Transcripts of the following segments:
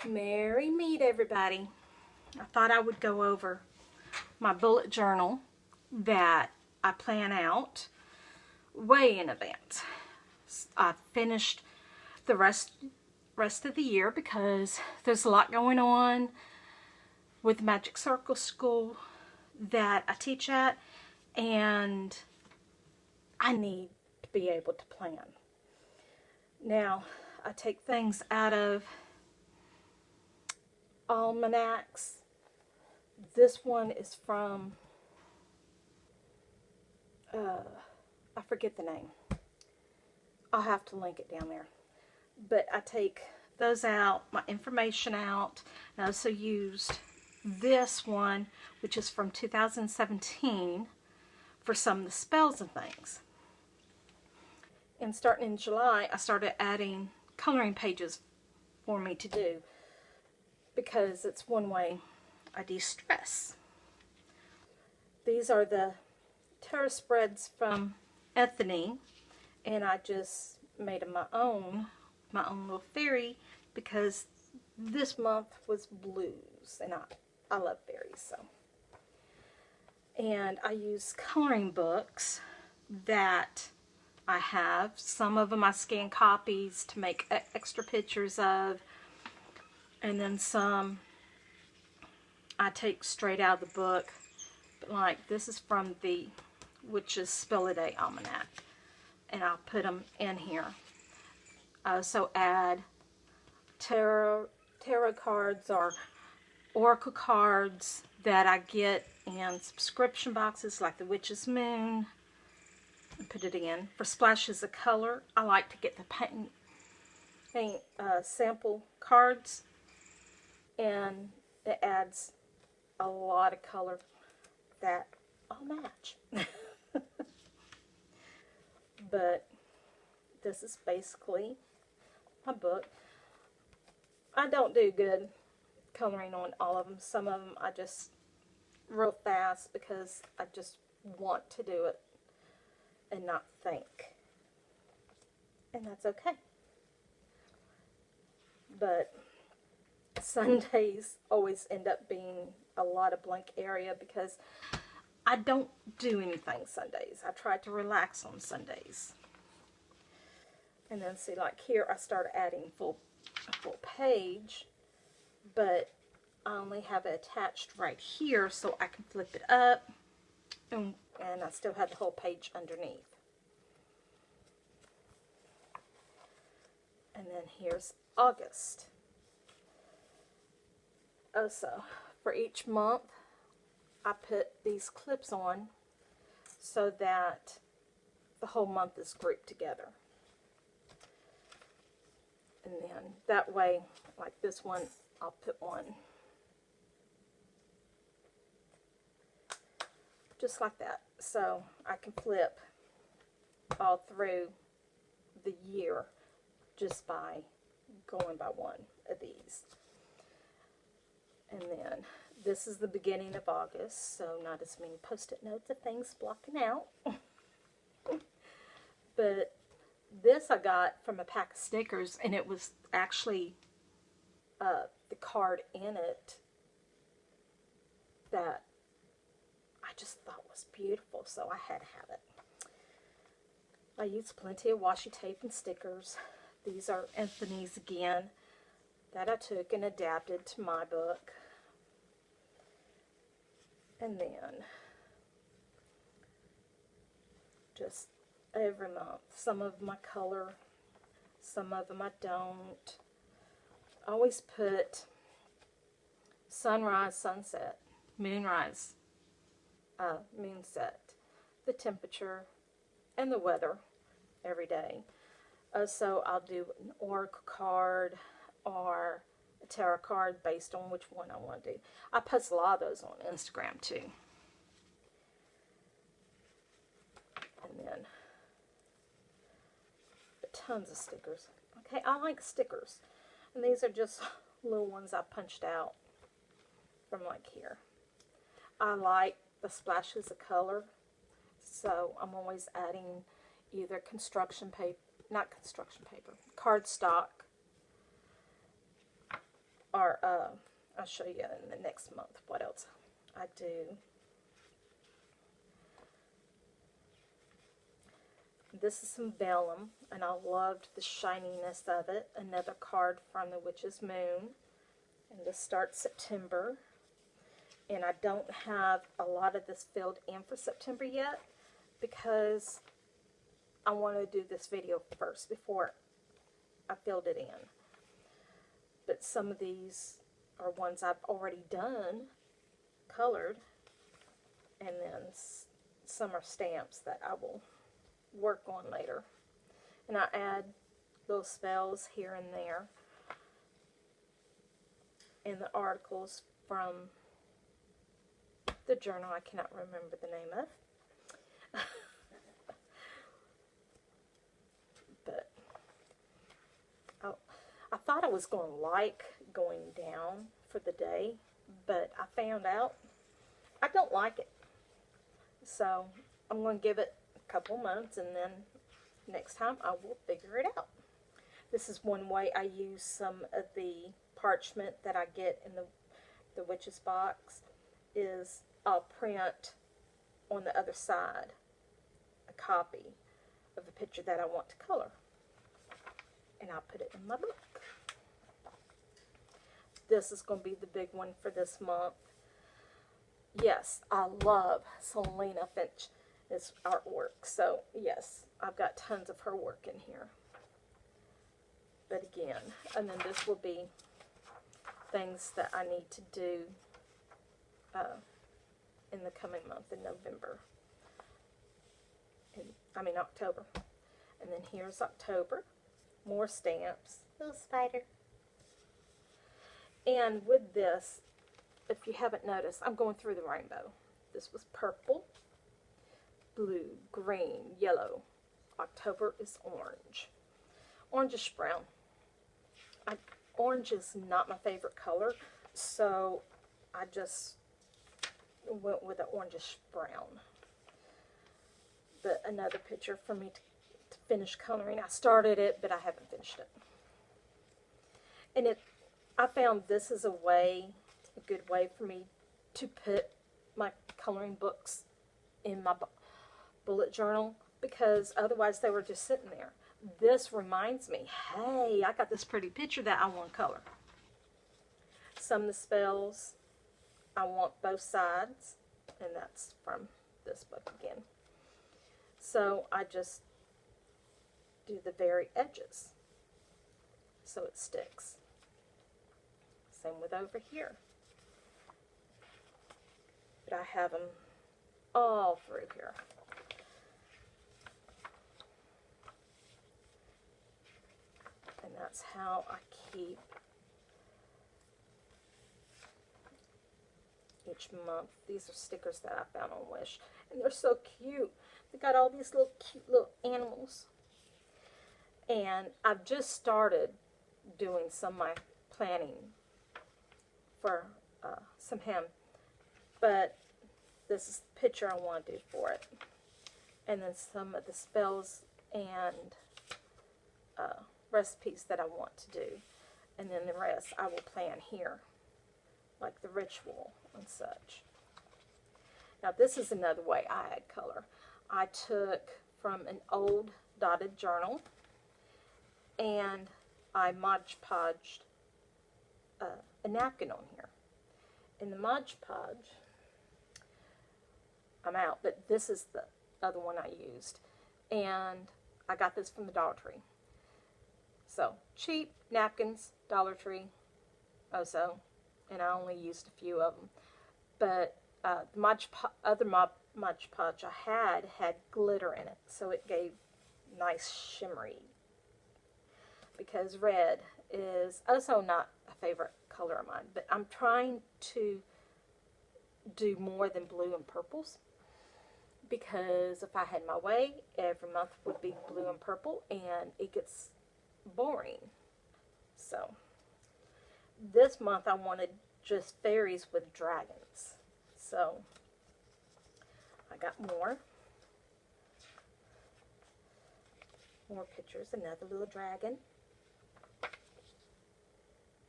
Merry meet everybody. I thought I would go over my bullet journal that I plan out way in advance. I finished the rest of the year because there's a lot going on with Magic Circle School that I teach at, and I need to be able to plan. Now, I take things out of almanacs. This one is from, I forget the name. I'll have to link it down there. But I take those out, my information out, and I also used this one, which is from 2017, for some of the spells and things. And starting in July, I started adding coloring pages for me to do, because it's one way I de-stress. These are the tarot spreads from Ethony, and I just made them my own little fairy, because this month was blues, and I love fairies. So, and I use coloring books that I have. Some of them I scan copies to make extra pictures of, and then some I take straight out of the book. But like this is from the Witch's Spell a Day Almanac, and I'll put them in here. I also add tarot cards or oracle cards that I get in subscription boxes, like the Witch's Moon, and put it in. For splashes of color, I like to get the paint sample cards, and it adds a lot of color that I'll match. But this is basically my book. I don't do good coloring on all of them. Some of them I just real fast because I just want to do it and not think. And that's okay. But Sundays always end up being a lot of blank area because I don't do anything Sundays. I try to relax on Sundays. And then see, like here I started adding a full page, but I only have it attached right here so I can flip it up, and I still have the whole page underneath. And then here's August. Also, for each month I put these clips on so that the whole month is grouped together. And then that way, like this one, I'll put one just like that. So I can flip all through the year just by going by one of these. And then this is the beginning of August, so not as many post-it notes of things blocking out. But this I got from a pack of stickers, and it was actually the card in it that I just thought was beautiful, so I had to have it. I used plenty of washi tape and stickers. These are Ethony's again that I took and adapted to my book. And then just every month, some of them I color, some of them I don't. I always put sunrise, sunset, moonrise, moonset, the temperature, and the weather every day. So I'll do an oracle card or a tarot card based on which one I want to do. I post a lot of those on Instagram too. And then tons of stickers. Okay, I like stickers. And these are just little ones I punched out from like here. I like the splashes of color, so I'm always adding either construction paper, not construction paper, cardstock, or I'll show you in the next month what else I do. This is some vellum, and I loved the shininess of it. Another card from the Witch's Moon, and this starts September. And I don't have a lot of this filled in for September yet because I want to do this video first before I filled it in. But some of these are ones I've already done, colored, and then some are stamps that I will work on later. And I add little spells here and there in the articles from the journal I cannot remember the name of. But I thought I was going to like going down for the day, but I found out I don't like it. So I'm going to give it a couple months, and then next time I will figure it out. This is one way I use some of the parchment that I get in the witch's box, is I'll print on the other side a copy of a picture that I want to color, and I'll put it in my book. This is going to be the big one for this month. Yes, I love Selina Fenech's artwork, so yes, I've got tons of her work in here. But again, and then this will be things that I need to do in the coming month, in November. October. And then here's October. More stamps. Little spider. And with this, if you haven't noticed, I'm going through the rainbow. This was purple, blue, green, yellow. October is orange. Orangish brown. Orange is not my favorite color, so I just went with an orangish brown. But another picture for me to finish coloring. I started it, but I haven't finished it. And I found this is a good way for me to put my coloring books in my bullet journal, because otherwise they were just sitting there. This reminds me, hey, I got this pretty picture that I want to color. Some of the spells, I want both sides, and that's from this book again. So I just do the very edges so it sticks. Same with over here. But I have them all through here. And that's how I keep each month. These are stickers that I found on Wish, and they're so cute. They got all these little cute little animals. And I've just started doing some of my planning for some hem, but this is the picture I want to do for it. And then some of the spells and recipes that I want to do. And then the rest I will plan here, like the ritual and such. Now this is another way I add color. I took from an old dotted journal and I Mod Podged a napkin on here. In the Mod Podge, I'm out, but this is the other one I used. And I got this from the Dollar Tree. So, cheap napkins, Dollar Tree, also, and I only used a few of them. But the other Mod Podge I had glitter in it, so it gave nice shimmery. Because red is also not a favorite color of mine, but I'm trying to do more than blue and purples. Because if I had my way, every month would be blue and purple, and it gets boring. So, this month I wanted just fairies with dragons. So, I got more pictures, another little dragon.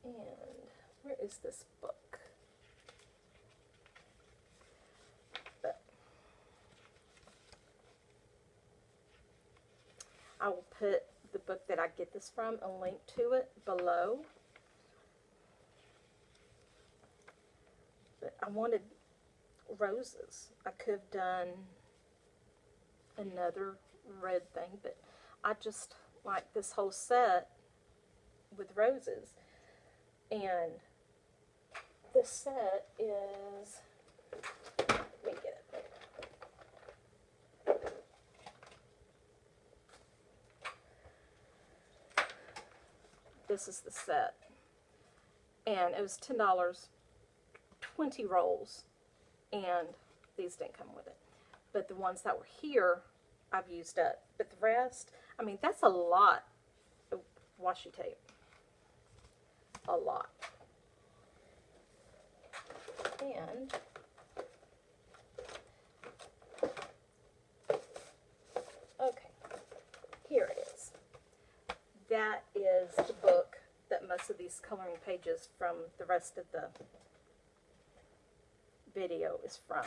And where is this book? I will put the book that I get this from, a link to it below. But I wanted roses. I could have done another red thing, but I just like this whole set with roses. And this set is, let me get it. This is the set, and it was $10, 20 rolls, and these didn't come with it. But the ones that were here, I've used up. But the rest, I mean, that's a lot of washi tape. A lot. And okay, here it is. That is the book that most of these coloring pages from the rest of the video is from.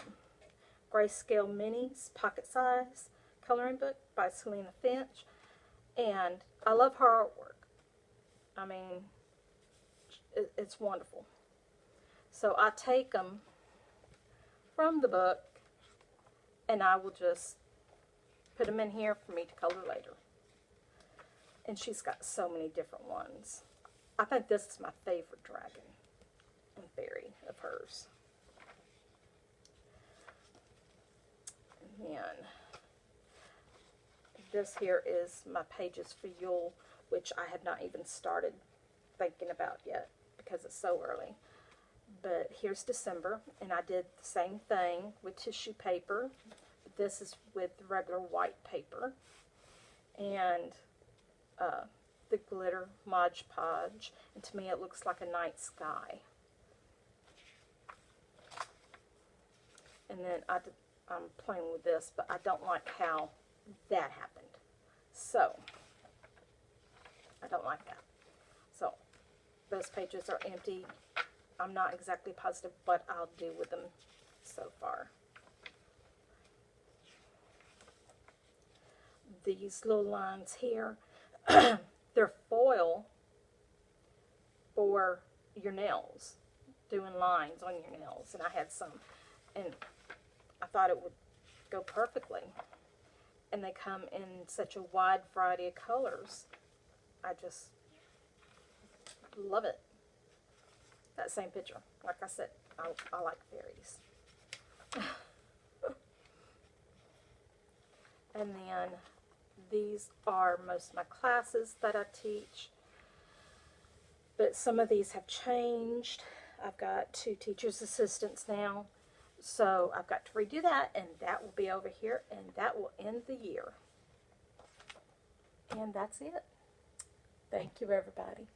Grayscale Minis, pocket size coloring book by Selina Fenech. And I love her artwork. I mean, it's wonderful. So I take them from the book and I will just put them in here for me to color later. And she's got so many different ones. I think this is my favorite dragon and fairy of hers. And then this here is my pages for Yule, which I have not even started thinking about yet because it's so early. But here's December, and I did the same thing with tissue paper. This is with regular white paper. And the glitter Mod Podge, and to me it looks like a night sky. And then I'm playing with this, but I don't like how that happened. So, I don't like that. So, those pages are empty. I'm not exactly positive what I'll do with them so far. These little lines here, they're foil for your nails, doing lines on your nails. And I had some, and I thought it would go perfectly. And they come in such a wide variety of colors. I just love it. That same picture. Like I said, I like fairies. And then these are most of my classes that I teach. But some of these have changed. I've got 2 teacher's assistants now. So I've got to redo that, and that will be over here, and that will end the year. And that's it. Thank you, everybody.